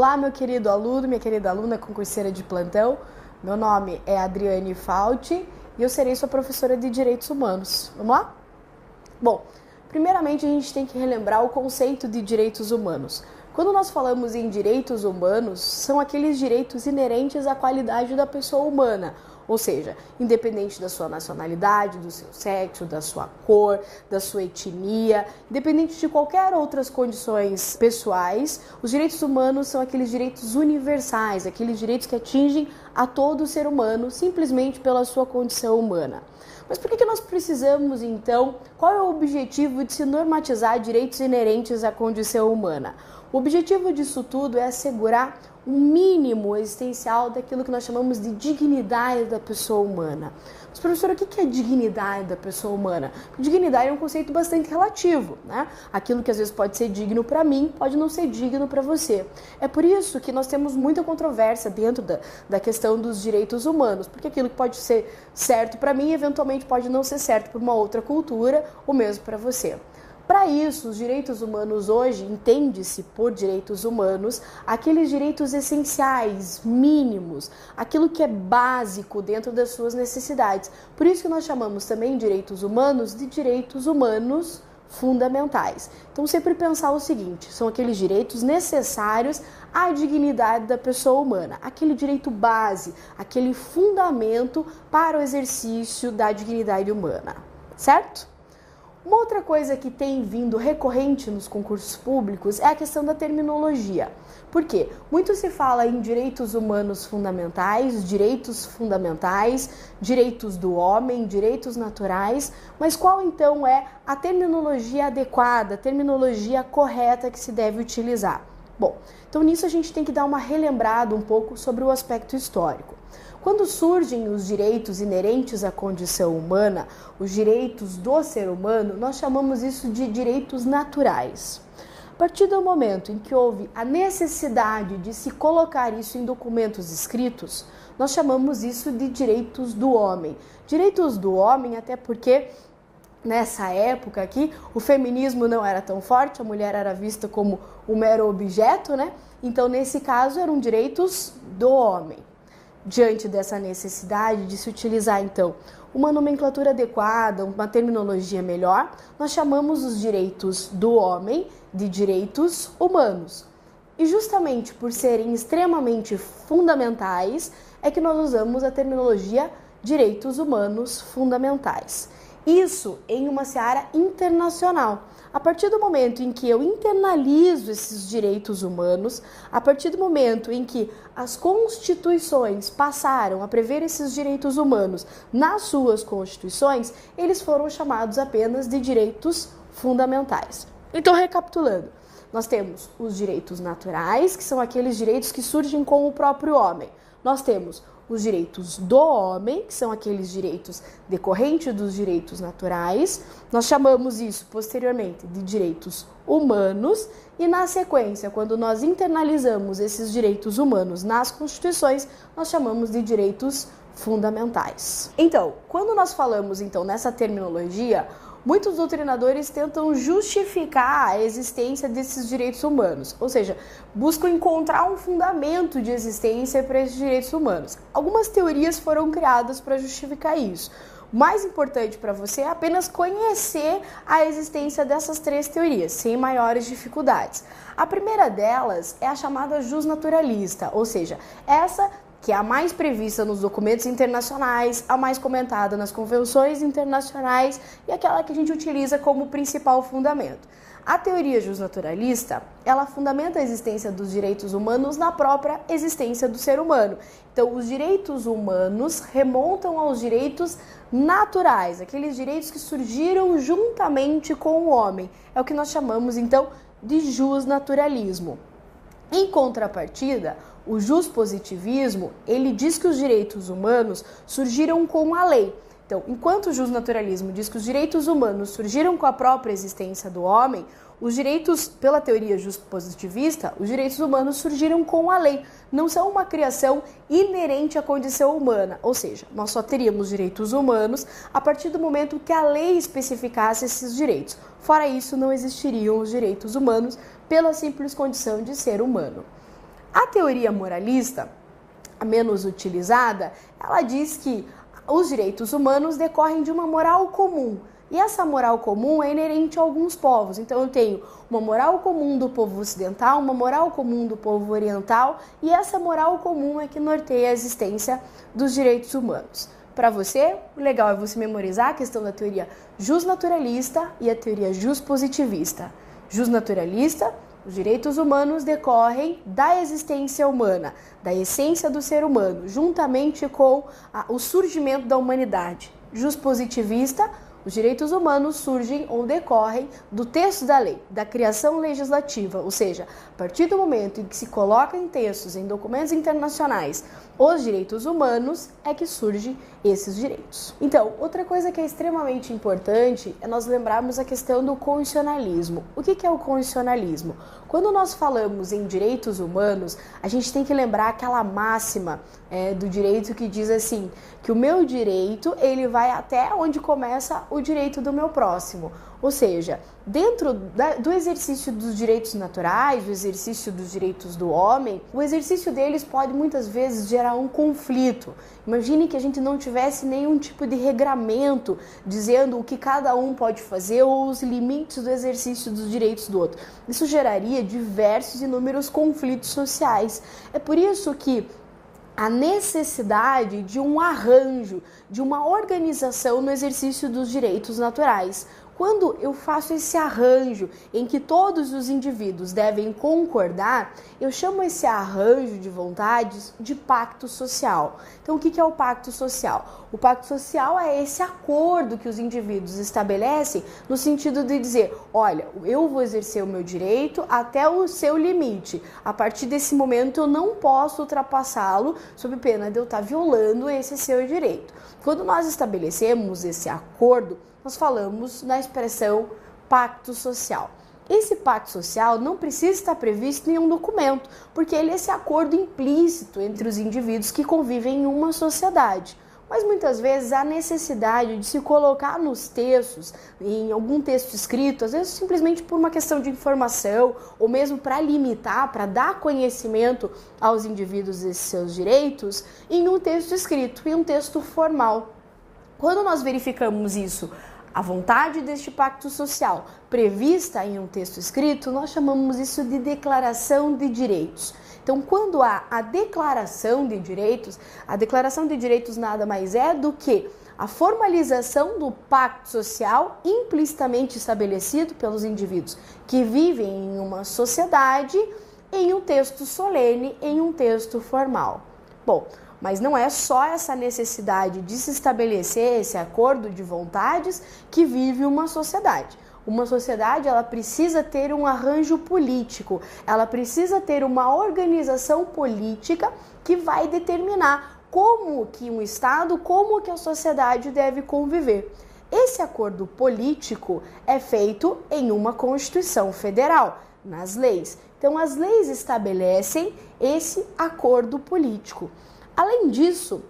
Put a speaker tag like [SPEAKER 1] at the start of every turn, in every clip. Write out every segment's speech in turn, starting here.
[SPEAKER 1] Olá, meu querido aluno, minha querida aluna concurseira de plantão. Meu nome é Adriane Falti e eu serei sua professora de Direitos Humanos. Vamos lá? Bom, primeiramente a gente tem que relembrar o conceito de direitos humanos. Quando nós falamos em direitos humanos, são aqueles direitos inerentes à qualidade da pessoa humana, ou seja, independente da sua nacionalidade, do seu sexo, da sua cor, da sua etnia, independente de qualquer outras condições pessoais, os direitos humanos são aqueles direitos universais, aqueles direitos que atingem a todo ser humano simplesmente pela sua condição humana. Mas por que nós precisamos, então, qual é o objetivo de se normatizar direitos inerentes à condição humana? O objetivo disso tudo é assegurar um mínimo existencial daquilo que nós chamamos de dignidade da pessoa humana. Mas, professora, o que é dignidade da pessoa humana? Dignidade é um conceito bastante relativo, né? Aquilo que às vezes pode ser digno para mim, pode não ser digno para você. É por isso que nós temos muita controvérsia dentro da questão dos direitos humanos, porque aquilo que pode ser certo para mim, eventualmente pode não ser certo para uma outra cultura, ou mesmo para você. Para isso, os direitos humanos hoje, entende-se por direitos humanos, aqueles direitos essenciais, mínimos, aquilo que é básico dentro das suas necessidades. Por isso que nós chamamos também direitos humanos de direitos humanos fundamentais. Então, sempre pensar o seguinte, são aqueles direitos necessários à dignidade da pessoa humana, aquele direito base, aquele fundamento para o exercício da dignidade humana, certo? Uma outra coisa que tem vindo recorrente nos concursos públicos é a questão da terminologia. Por quê? Muito se fala em direitos humanos fundamentais, direitos do homem, direitos naturais, mas qual então é a terminologia adequada, a terminologia correta que se deve utilizar? Bom, então nisso a gente tem que dar uma relembrada um pouco sobre o aspecto histórico. Quando surgem os direitos inerentes à condição humana, os direitos do ser humano, nós chamamos isso de direitos naturais. A partir do momento em que houve a necessidade de se colocar isso em documentos escritos, nós chamamos isso de direitos do homem. Direitos do homem, até porque nessa época aqui, o feminismo não era tão forte, a mulher era vista como um mero objeto, né? Então, nesse caso, eram direitos do homem. Diante dessa necessidade de se utilizar, então, uma nomenclatura adequada, uma terminologia melhor, nós chamamos os direitos do homem de direitos humanos. E justamente por serem extremamente fundamentais, é que nós usamos a terminologia direitos humanos fundamentais. Isso em uma seara internacional. A partir do momento em que eu internalizo esses direitos humanos, a partir do momento em que as constituições passaram a prever esses direitos humanos nas suas constituições, eles foram chamados apenas de direitos fundamentais. Então, recapitulando, nós temos os direitos naturais, que são aqueles direitos que surgem com o próprio homem. Nós temos os direitos do homem, que são aqueles direitos decorrentes dos direitos naturais. Nós chamamos isso posteriormente de direitos humanos e, na sequência, quando nós internalizamos esses direitos humanos nas constituições, nós chamamos de direitos fundamentais. Então, quando nós falamos nessa terminologia, muitos doutrinadores tentam justificar a existência desses direitos humanos, ou seja, buscam encontrar um fundamento de existência para esses direitos humanos. Algumas teorias foram criadas para justificar isso. O mais importante para você é apenas conhecer a existência dessas três teorias, sem maiores dificuldades. A primeira delas é a chamada justnaturalista, ou seja, essa que é a mais prevista nos documentos internacionais, a mais comentada nas convenções internacionais e aquela que a gente utiliza como principal fundamento. A teoria justnaturalista, ela fundamenta a existência dos direitos humanos na própria existência do ser humano. Então, os direitos humanos remontam aos direitos naturais, aqueles direitos que surgiram juntamente com o homem. É o que nós chamamos, então, de justnaturalismo. Em contrapartida, o justpositivismo, ele diz que os direitos humanos surgiram com a lei. Então, enquanto o justnaturalismo diz que os direitos humanos surgiram com a própria existência do homem, os direitos, pela teoria justpositivista, os direitos humanos surgiram com a lei. Não são uma criação inerente à condição humana, ou seja, nós só teríamos direitos humanos a partir do momento que a lei especificasse esses direitos. Fora isso, não existiriam os direitos humanos pela simples condição de ser humano. A teoria moralista, a menos utilizada, ela diz que os direitos humanos decorrem de uma moral comum. E essa moral comum é inerente a alguns povos. Então eu tenho uma moral comum do povo ocidental, uma moral comum do povo oriental, e essa moral comum é que norteia a existência dos direitos humanos. Para você, o legal é você memorizar a questão da teoria justnaturalista e a teoria justpositivista. Justnaturalista, os direitos humanos decorrem da existência humana, da essência do ser humano, juntamente com o surgimento da humanidade. Justpositivista, os direitos humanos surgem ou decorrem do texto da lei, da criação legislativa, ou seja, a partir do momento em que se coloca em textos, em documentos internacionais, os direitos humanos, é que surgem esses direitos. Então, outra coisa que é extremamente importante é nós lembrarmos a questão do constitucionalismo. O que é o constitucionalismo? Quando nós falamos em direitos humanos, a gente tem que lembrar aquela máxima do direito que diz assim, que o meu direito ele vai até onde começa o direito do meu próximo. Ou seja, dentro do exercício dos direitos naturais, do exercício dos direitos do homem, o exercício deles pode muitas vezes gerar um conflito. Imagine que a gente não tivesse nenhum tipo de regramento dizendo o que cada um pode fazer ou os limites do exercício dos direitos do outro. Isso geraria diversos e inúmeros conflitos sociais. É por isso que a necessidade de um arranjo, de uma organização no exercício dos direitos naturais. Quando eu faço esse arranjo em que todos os indivíduos devem concordar, eu chamo esse arranjo de vontades de pacto social. Então, o que é o pacto social? O pacto social é esse acordo que os indivíduos estabelecem no sentido de dizer, olha, eu vou exercer o meu direito até o seu limite. A partir desse momento, eu não posso ultrapassá-lo sob pena de eu estar violando esse seu direito. Quando nós estabelecemos esse acordo, nós falamos na expressão pacto social. Esse pacto social não precisa estar previsto em nenhum documento, porque ele é esse acordo implícito entre os indivíduos que convivem em uma sociedade. Mas muitas vezes há necessidade de se colocar nos textos, em algum texto escrito, às vezes simplesmente por uma questão de informação, ou mesmo para limitar, para dar conhecimento aos indivíduos desses seus direitos, em um texto escrito, em um texto formal. Quando nós verificamos isso, a vontade deste pacto social prevista em um texto escrito, nós chamamos isso de declaração de direitos. Então, quando há a declaração de direitos nada mais é do que a formalização do pacto social implicitamente estabelecido pelos indivíduos que vivem em uma sociedade em um texto solene, em um texto formal. Bom, mas não é só essa necessidade de se estabelecer esse acordo de vontades que vive uma sociedade. Uma sociedade, ela precisa ter um arranjo político, ela precisa ter uma organização política que vai determinar como que um Estado, como que a sociedade deve conviver. Esse acordo político é feito em uma Constituição Federal, nas leis. Então, as leis estabelecem esse acordo político. Além disso,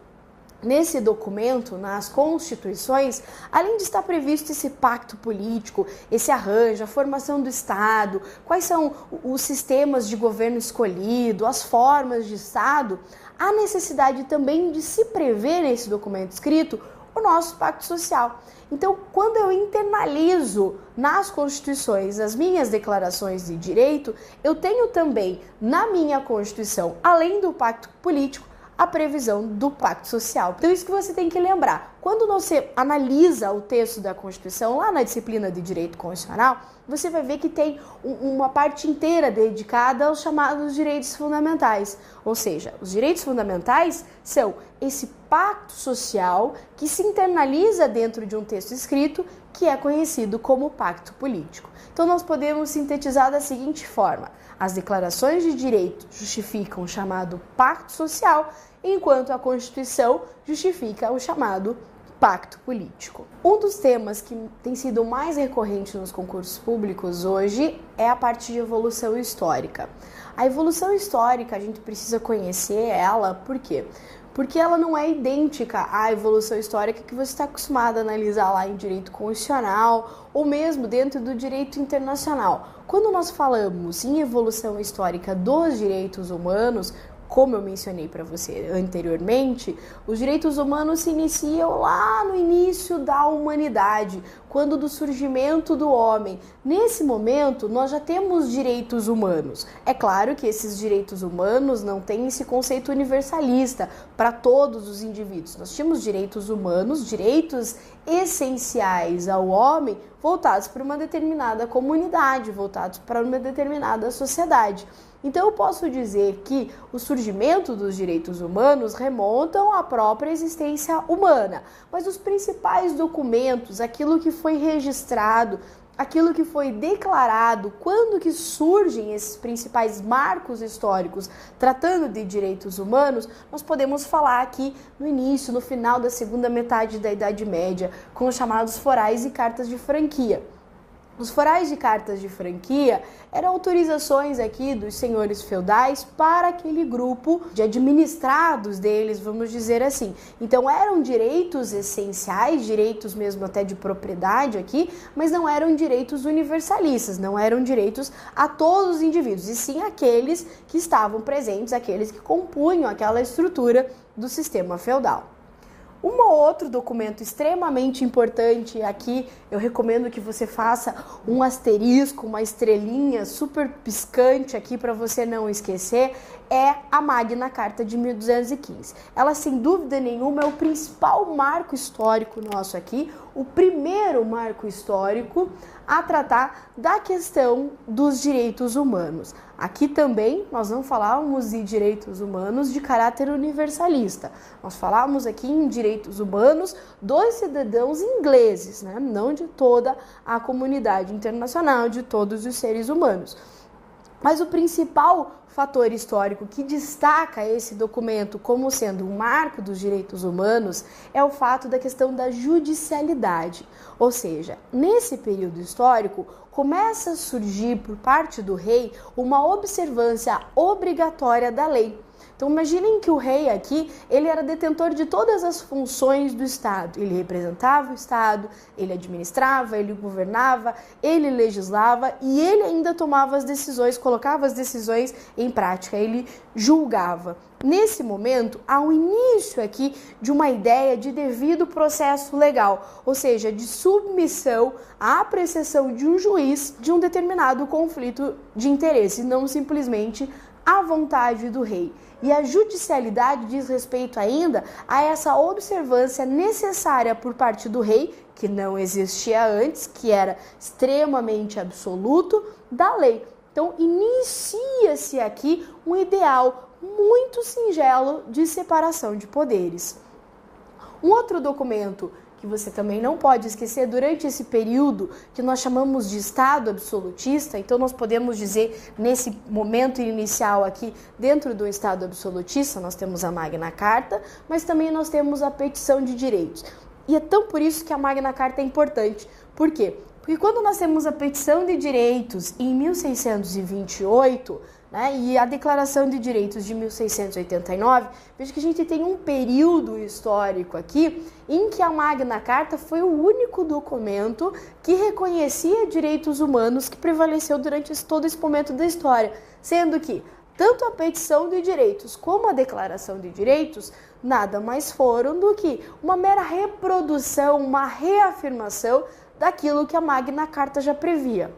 [SPEAKER 1] nesse documento, nas constituições, além de estar previsto esse pacto político, esse arranjo, a formação do Estado, quais são os sistemas de governo escolhido, as formas de Estado, há necessidade também de se prever nesse documento escrito o nosso pacto social. Então, quando eu internalizo nas constituições as minhas declarações de direito, eu tenho também na minha Constituição, além do pacto político, a previsão do pacto social. Então, isso que você tem que lembrar. Quando você analisa o texto da Constituição, lá na disciplina de Direito Constitucional, você vai ver que tem uma parte inteira dedicada aos chamados direitos fundamentais. Ou seja, os direitos fundamentais são esse pacto social que se internaliza dentro de um texto escrito, que é conhecido como pacto político. Então, nós podemos sintetizar da seguinte forma: as declarações de direito justificam o chamado pacto social, enquanto a Constituição justifica o chamado pacto político. Um dos temas que tem sido mais recorrente nos concursos públicos hoje é a parte de evolução histórica. A evolução histórica, a gente precisa conhecer ela, por quê? porque ela não é idêntica à evolução histórica que você está acostumado a analisar lá em direito constitucional ou mesmo dentro do direito internacional. Quando nós falamos em evolução histórica dos direitos humanos, como eu mencionei para você anteriormente, os direitos humanos se iniciam lá no início da humanidade, quando do surgimento do homem. Nesse momento, nós já temos direitos humanos. É claro que esses direitos humanos não têm esse conceito universalista para todos os indivíduos. Nós tínhamos direitos humanos, direitos essenciais ao homem, voltados para uma determinada comunidade, voltados para uma determinada sociedade. Então eu posso dizer que o surgimento dos direitos humanos remontam à própria existência humana, mas os principais documentos, aquilo que foi registrado, aquilo que foi declarado, quando que surgem esses principais marcos históricos tratando de direitos humanos, nós podemos falar aqui no início, no final da segunda metade da Idade Média, com os chamados forais e cartas de franquia. Os forais de cartas de franquia eram autorizações aqui dos senhores feudais para aquele grupo de administrados deles, vamos dizer assim. Então eram direitos essenciais, direitos mesmo até de propriedade aqui, mas não eram direitos universalistas, não eram direitos a todos os indivíduos, e sim aqueles que estavam presentes, aqueles que compunham aquela estrutura do sistema feudal. Um outro documento extremamente importante aqui, eu recomendo que você faça um asterisco, uma estrelinha super piscante aqui para você não esquecer, é a Magna Carta de 1215. Ela, sem dúvida nenhuma, é o principal marco histórico nosso aqui, o primeiro marco histórico a tratar da questão dos direitos humanos. Aqui também nós não falávamos de direitos humanos de caráter universalista, nós falávamos aqui em direitos humanos dos cidadãos ingleses, né? Não de toda a comunidade internacional, de todos os seres humanos. Mas o principal fator histórico que destaca esse documento como sendo um marco dos direitos humanos é o fato da questão da judicialidade. Ou seja, nesse período histórico, começa a surgir por parte do rei uma observância obrigatória da lei. Então imaginem que o rei aqui, ele era detentor de todas as funções do Estado. Ele representava o Estado, ele administrava, ele governava, ele legislava e ele ainda tomava as decisões, colocava as decisões em prática, ele julgava. Nesse momento, há um início aqui de uma ideia de devido processo legal, ou seja, de submissão à apreciação de um juiz de um determinado conflito de interesse, não simplesmente à vontade do rei. E a judicialidade diz respeito ainda a essa observância necessária por parte do rei, que não existia antes, que era extremamente absoluto, da lei. Então, inicia-se aqui um ideal muito singelo de separação de poderes. Um outro documento que você também não pode esquecer durante esse período que nós chamamos de Estado absolutista, então nós podemos dizer nesse momento inicial aqui, dentro do Estado absolutista, nós temos a Magna Carta, mas também nós temos a Petição de Direitos. E é tão por isso que a Magna Carta é importante. Por quê? Porque quando nós temos a Petição de Direitos em 1628, e a Declaração de Direitos de 1689, veja que a gente tem um período histórico aqui em que a Magna Carta foi o único documento que reconhecia direitos humanos que prevaleceu durante todo esse momento da história, sendo que tanto a Petição de Direitos como a Declaração de Direitos nada mais foram do que uma mera reprodução, uma reafirmação daquilo que a Magna Carta já previa.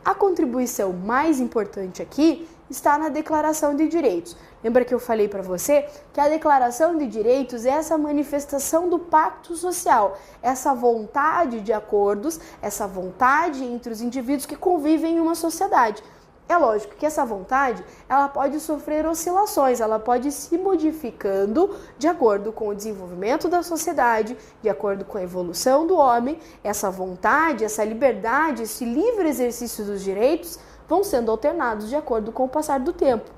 [SPEAKER 1] A contribuição mais importante aqui está na Declaração de Direitos. Lembra que eu falei para você que a Declaração de Direitos é essa manifestação do pacto social, essa vontade de acordos, essa vontade entre os indivíduos que convivem em uma sociedade. É lógico que essa vontade, ela pode sofrer oscilações, ela pode ir se modificando de acordo com o desenvolvimento da sociedade, de acordo com a evolução do homem. Essa vontade, essa liberdade, esse livre exercício dos direitos vão sendo alternados de acordo com o passar do tempo.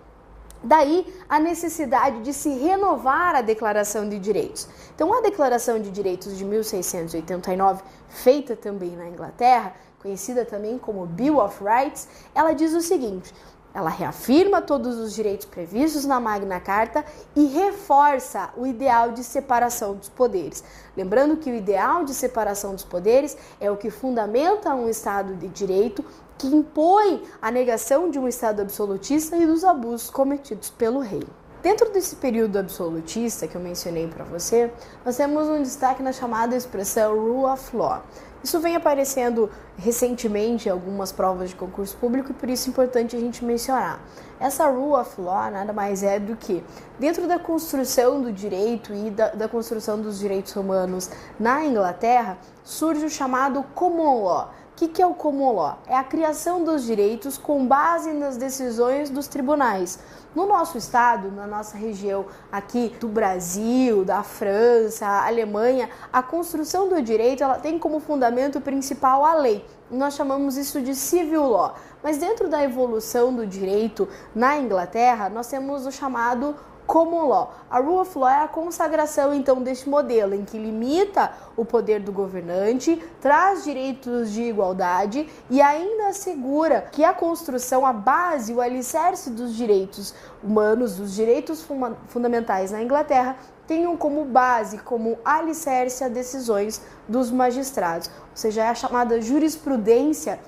[SPEAKER 1] Daí a necessidade de se renovar a Declaração de Direitos. Então a Declaração de Direitos de 1689, feita também na Inglaterra, conhecida também como Bill of Rights, ela diz o seguinte: Ela reafirma todos os direitos previstos na Magna Carta e reforça o ideal de separação dos poderes. Lembrando que o ideal de separação dos poderes é o que fundamenta um Estado de direito, que impõe a negação de um Estado absolutista e dos abusos cometidos pelo rei. Dentro desse período absolutista que eu mencionei para você, nós temos um destaque na chamada expressão Rule of Law. Isso vem aparecendo recentemente em algumas provas de concurso público e por isso é importante a gente mencionar. Essa Rule of Law nada mais é do que, dentro da construção do direito e da construção dos direitos humanos na Inglaterra, surge o chamado Common Law. O que é o Common Law? É a criação dos direitos com base nas decisões dos tribunais. No nosso estado, na nossa região aqui do Brasil, da França, Alemanha, a construção do direito ela tem como fundamento principal a lei. Nós chamamos isso de civil law. Mas dentro da evolução do direito na Inglaterra, nós temos o chamado Common Law. A Rule of Law é a consagração, então, deste modelo em que limita o poder do governante, traz direitos de igualdade e ainda assegura que a construção, a base, o alicerce dos direitos humanos, dos direitos fundamentais na Inglaterra, tenham como base, como alicerce, as decisões dos magistrados. Ou seja, é a chamada jurisprudência,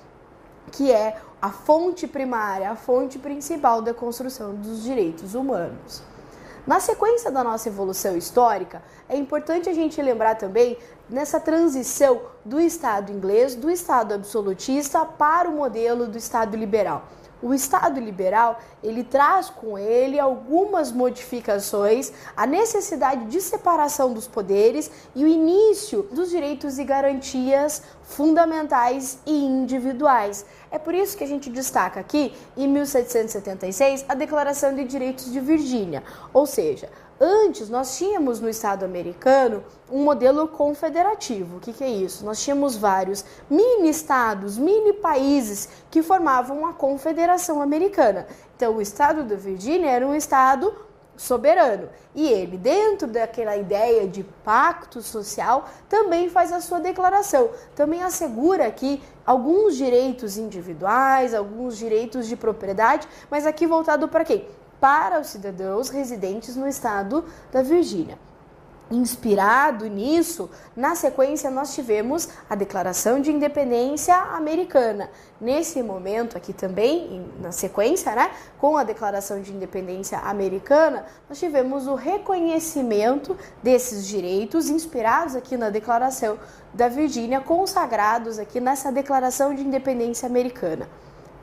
[SPEAKER 1] que é a fonte primária, a fonte principal da construção dos direitos humanos. Na sequência da nossa evolução histórica, é importante a gente lembrar também nessa transição do Estado inglês, do Estado absolutista para o modelo do Estado liberal. O Estado liberal, ele traz com ele algumas modificações, a necessidade de separação dos poderes e o início dos direitos e garantias fundamentais e individuais. É por isso que a gente destaca aqui, em 1776, a Declaração de Direitos de Virgínia, ou seja, antes, nós tínhamos no Estado americano um modelo confederativo. O que é isso? Nós tínhamos vários mini-estados, mini-países que formavam a Confederação Americana. Então, o Estado da Virgínia era um estado soberano. E ele, dentro daquela ideia de pacto social, também faz a sua declaração. Também assegura aqui alguns direitos individuais, alguns direitos de propriedade, mas aqui voltado para quem? Para os cidadãos residentes no estado da Virgínia. Inspirado nisso, na sequência nós tivemos a Declaração de Independência Americana. Nesse momento aqui também, na sequência, com a Declaração de Independência Americana, nós tivemos o reconhecimento desses direitos inspirados aqui na Declaração da Virgínia, consagrados aqui nessa Declaração de Independência Americana.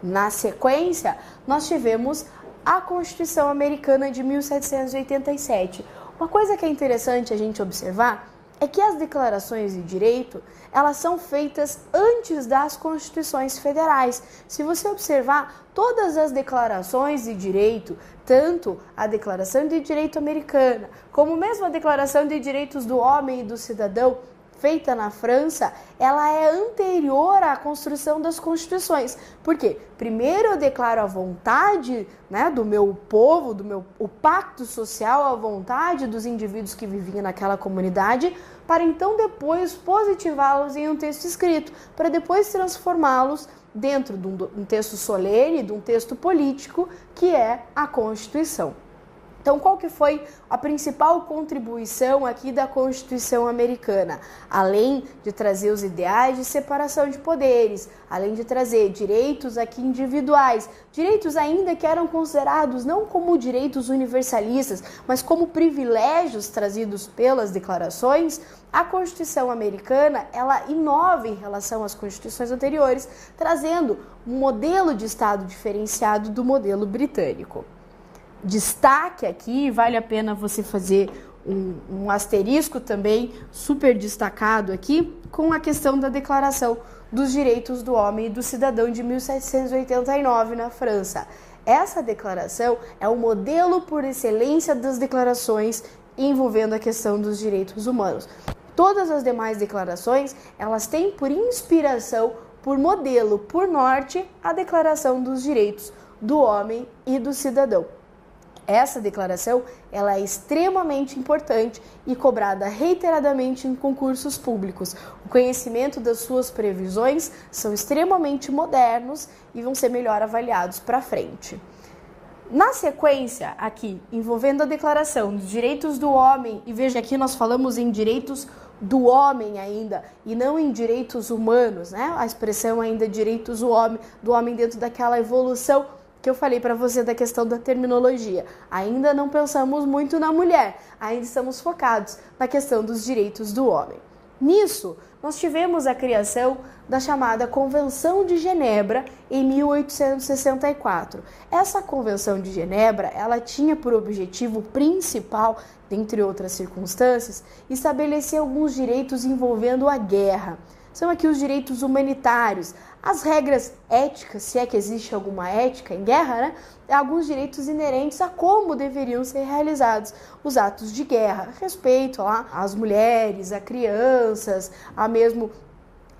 [SPEAKER 1] Na sequência, nós tivemos a Constituição Americana de 1787. Uma coisa que é interessante a gente observar é que as declarações de direito, elas são feitas antes das constituições federais. Se você observar todas as declarações de direito, tanto a Declaração de Direito Americana, como mesmo a Declaração de Direitos do Homem e do Cidadão, feita na França, ela é anterior à construção das constituições. Por quê? Primeiro eu declaro a vontade do meu povo, o pacto social, a vontade dos indivíduos que viviam naquela comunidade, para então depois positivá-los em um texto escrito, para depois transformá-los dentro de um texto solene, de um texto político, que é a Constituição. Então, qual que foi a principal contribuição aqui da Constituição Americana? Além de trazer os ideais de separação de poderes, além de trazer direitos aqui individuais, direitos ainda que eram considerados não como direitos universalistas, mas como privilégios trazidos pelas declarações, a Constituição Americana, ela inova em relação às constituições anteriores, trazendo um modelo de Estado diferenciado do modelo britânico. Destaque aqui, vale a pena você fazer um asterisco também super destacado aqui com a questão da Declaração dos Direitos do Homem e do Cidadão de 1789 na França. Essa declaração é o modelo por excelência das declarações envolvendo a questão dos direitos humanos. Todas as demais declarações, elas têm por inspiração, por modelo, por norte, a Declaração dos Direitos do Homem e do Cidadão. Essa declaração ela é extremamente importante e cobrada reiteradamente em concursos públicos. O conhecimento das suas previsões são extremamente modernos e vão ser melhor avaliados para frente. Na sequência, aqui, envolvendo a declaração dos direitos do homem, e veja aqui nós falamos em direitos do homem ainda, e não em direitos humanos, né? A expressão ainda direitos do homem dentro daquela evolução que eu falei para você da questão da terminologia. Ainda não pensamos muito na mulher, ainda estamos focados na questão dos direitos do homem. Nisso, nós tivemos a criação da chamada Convenção de Genebra em 1864. Essa Convenção de Genebra, ela tinha por objetivo principal, dentre outras circunstâncias, estabelecer alguns direitos envolvendo a guerra. São aqui os direitos humanitários, as regras éticas, se é que existe alguma ética em guerra, né? Alguns direitos inerentes a como deveriam ser realizados os atos de guerra, respeito às mulheres, a crianças, a mesmo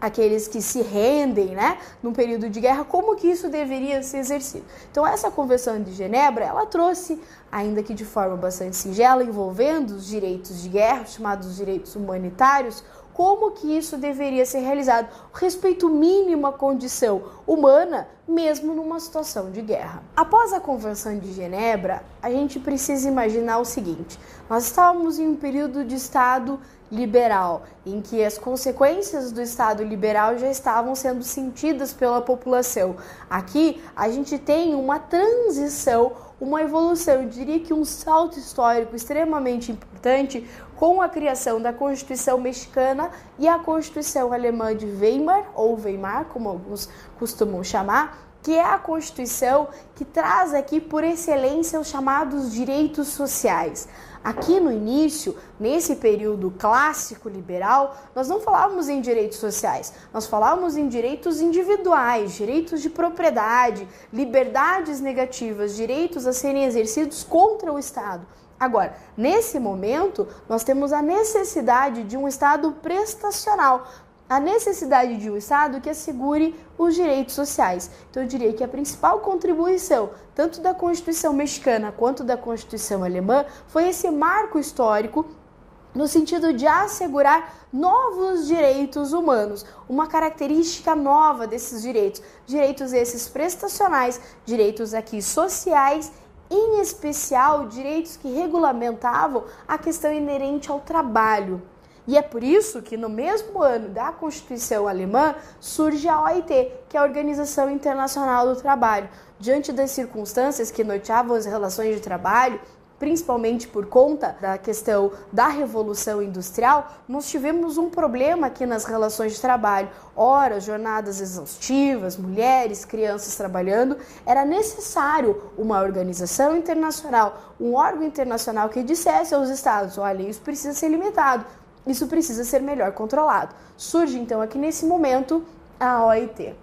[SPEAKER 1] aqueles que se rendem, né, num período de guerra, como que isso deveria ser exercido. Então essa Convenção de Genebra, ela trouxe, ainda que de forma bastante singela, envolvendo os direitos de guerra, chamados direitos humanitários, como que isso deveria ser realizado, o respeito mínimo à condição humana, mesmo numa situação de guerra. Após a Convenção de Genebra, a gente precisa imaginar o seguinte: nós estávamos em um período de Estado liberal, em que as consequências do Estado liberal já estavam sendo sentidas pela população. Aqui a gente tem uma transição, uma evolução, eu diria que um salto histórico extremamente importante com a criação da Constituição Mexicana e a Constituição Alemã de Weimar, ou Weimar, como alguns costumam chamar, que é a Constituição que traz aqui por excelência os chamados direitos sociais. Aqui no início, nesse período clássico liberal, nós não falávamos em direitos sociais, nós falávamos em direitos individuais, direitos de propriedade, liberdades negativas, direitos a serem exercidos contra o Estado. Agora, nesse momento, nós temos a necessidade de um Estado prestacional, a necessidade de um Estado que assegure os direitos sociais. Então, eu diria que a principal contribuição, tanto da Constituição Mexicana quanto da Constituição Alemã, foi esse marco histórico no sentido de assegurar novos direitos humanos, uma característica nova desses direitos, direitos esses prestacionais, direitos aqui sociais, em especial direitos que regulamentavam a questão inerente ao trabalho. E é por isso que no mesmo ano da Constituição Alemã surge a OIT, que é a Organização Internacional do Trabalho. Diante das circunstâncias que norteavam as relações de trabalho, principalmente por conta da questão da Revolução Industrial, nós tivemos um problema aqui nas relações de trabalho. Ora, jornadas exaustivas, mulheres, crianças trabalhando. Era necessário uma organização internacional, um órgão internacional que dissesse aos estados: olha, isso precisa ser limitado, isso precisa ser melhor controlado. Surge então aqui nesse momento a OIT.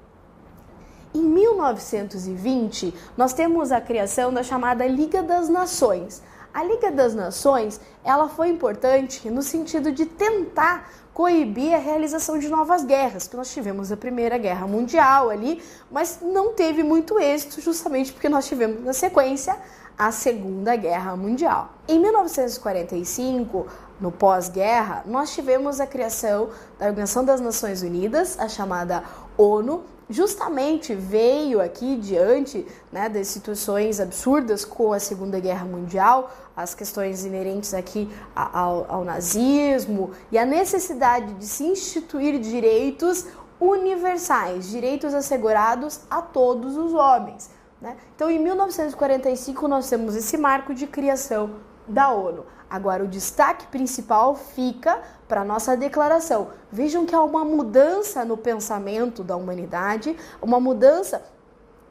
[SPEAKER 1] Em 1920, nós temos a criação da chamada Liga das Nações. A Liga das Nações, ela foi importante no sentido de tentar coibir a realização de novas guerras, que nós tivemos a Primeira Guerra Mundial ali, mas não teve muito êxito, justamente porque nós tivemos na sequência a Segunda Guerra Mundial. Em 1945, no pós-guerra, nós tivemos a criação da Organização das Nações Unidas, a chamada ONU. Justamente veio aqui diante, né, das situações absurdas com a Segunda Guerra Mundial, as questões inerentes aqui ao nazismo e a necessidade de se instituir direitos universais, direitos assegurados a todos os homens, né? Então, em 1945, nós temos esse marco de criação da ONU. Agora, o destaque principal fica para a nossa declaração. Vejam que há uma mudança no pensamento da humanidade, uma mudança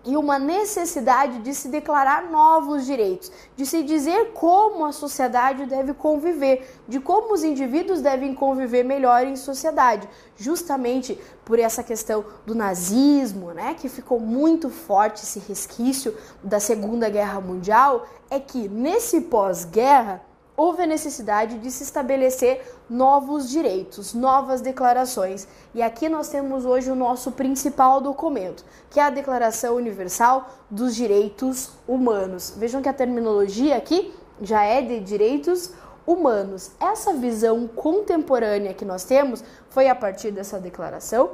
[SPEAKER 1] e uma necessidade de se declarar novos direitos, de se dizer como a sociedade deve conviver, de como os indivíduos devem conviver melhor em sociedade, justamente por essa questão do nazismo, né, que ficou muito forte, esse resquício da Segunda Guerra Mundial, é que nesse pós-guerra houve a necessidade de se estabelecer novos direitos, novas declarações. E aqui nós temos hoje o nosso principal documento, que é a Declaração Universal dos Direitos Humanos. Vejam que a terminologia aqui já é de direitos humanos. Essa visão contemporânea que nós temos foi a partir dessa declaração,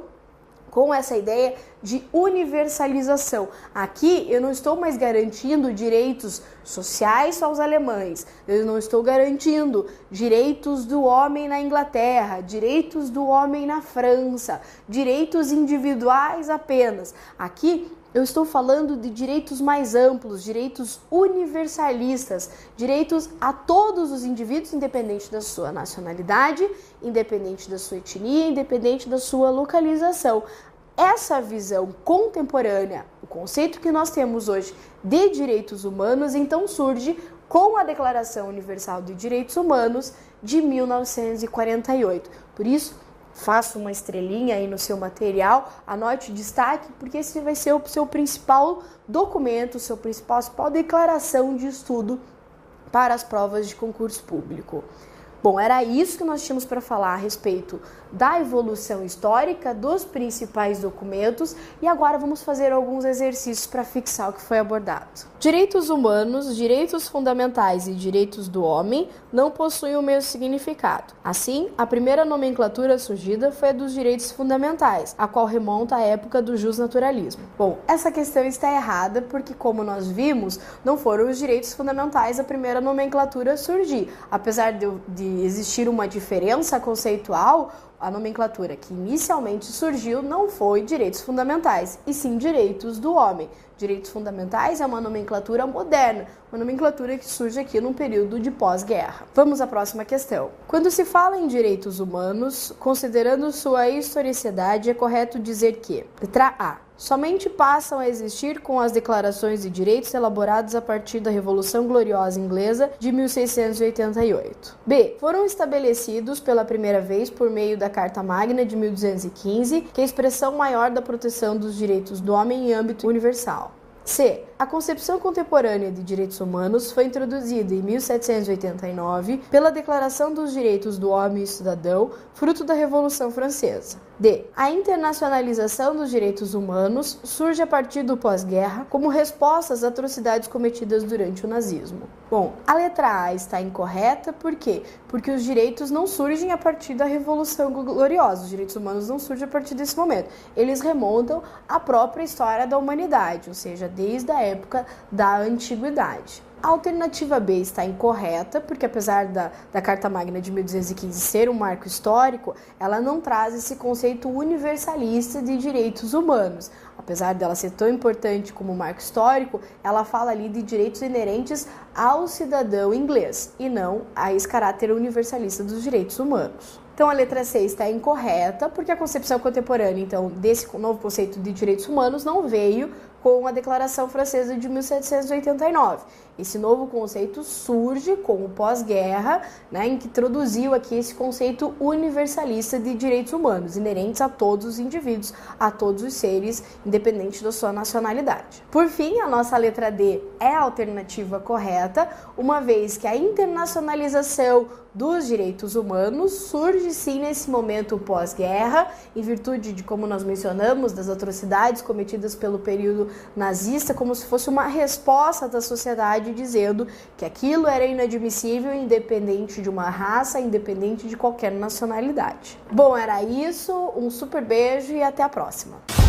[SPEAKER 1] com essa ideia de universalização. Aqui eu não estou mais garantindo direitos sociais aos alemães, eu não estou garantindo direitos do homem na Inglaterra, direitos do homem na França, direitos individuais apenas. Aqui eu estou falando de direitos mais amplos, direitos universalistas, direitos a todos os indivíduos, independente da sua nacionalidade, independente da sua etnia, independente da sua localização. Essa visão contemporânea, o conceito que nós temos hoje de direitos humanos, então surge com a Declaração Universal de Direitos Humanos de 1948. Por isso, faça uma estrelinha aí no seu material, anote o destaque, porque esse vai ser o seu principal documento, seu principal declaração de estudo para as provas de concurso público. Bom, era isso que nós tínhamos para falar a respeito da evolução histórica dos principais documentos e agora vamos fazer alguns exercícios para fixar o que foi abordado. Direitos humanos, direitos fundamentais e direitos do homem não possuem o mesmo significado. Assim, a primeira nomenclatura surgida foi a dos direitos fundamentais, a qual remonta à época do justnaturalismo. Bom, essa questão está errada porque, como nós vimos, não foram os direitos fundamentais a primeira nomenclatura a surgir. Apesar de existir uma diferença conceitual, a nomenclatura que inicialmente surgiu não foi direitos fundamentais, e sim direitos do homem. Direitos fundamentais é uma nomenclatura moderna, uma nomenclatura que surge aqui num período de pós-guerra. Vamos à próxima questão. Quando se fala em direitos humanos, considerando sua historicidade, é correto dizer que: letra A, somente passam a existir com as declarações de direitos elaboradas a partir da Revolução Gloriosa Inglesa de 1688. B, foram estabelecidos pela primeira vez por meio da Carta Magna de 1215, que é a expressão maior da proteção dos direitos do homem em âmbito universal. C, a concepção contemporânea de direitos humanos foi introduzida em 1789 pela Declaração dos Direitos do Homem e Cidadão, fruto da Revolução Francesa. D, a internacionalização dos direitos humanos surge a partir do pós-guerra como resposta às atrocidades cometidas durante o nazismo. Bom, a letra A está incorreta, por quê? Porque os direitos não surgem a partir da Revolução Gloriosa, os direitos humanos não surgem a partir desse momento. Eles remontam à própria história da humanidade, ou seja, desde a época da antiguidade. A alternativa B está incorreta, porque apesar da Carta Magna de 1215 ser um marco histórico, ela não traz esse conceito universalista de direitos humanos. Apesar dela ser tão importante como marco histórico, ela fala ali de direitos inerentes ao cidadão inglês, e não a esse caráter universalista dos direitos humanos. Então a letra C está incorreta, porque a concepção contemporânea, então, desse novo conceito de direitos humanos não veio com a Declaração Francesa de 1789. Esse novo conceito surge com o pós-guerra, em que introduziu aqui esse conceito universalista de direitos humanos, inerentes a todos os indivíduos, a todos os seres, independente da sua nacionalidade. Por fim, a nossa letra D é a alternativa correta, uma vez que a internacionalização dos direitos humanos surge sim nesse momento pós-guerra, em virtude de, como nós mencionamos, das atrocidades cometidas pelo período nazista, como se fosse uma resposta da sociedade dizendo que aquilo era inadmissível, independente de uma raça, independente de qualquer nacionalidade. Bom, era isso, um super beijo e até a próxima!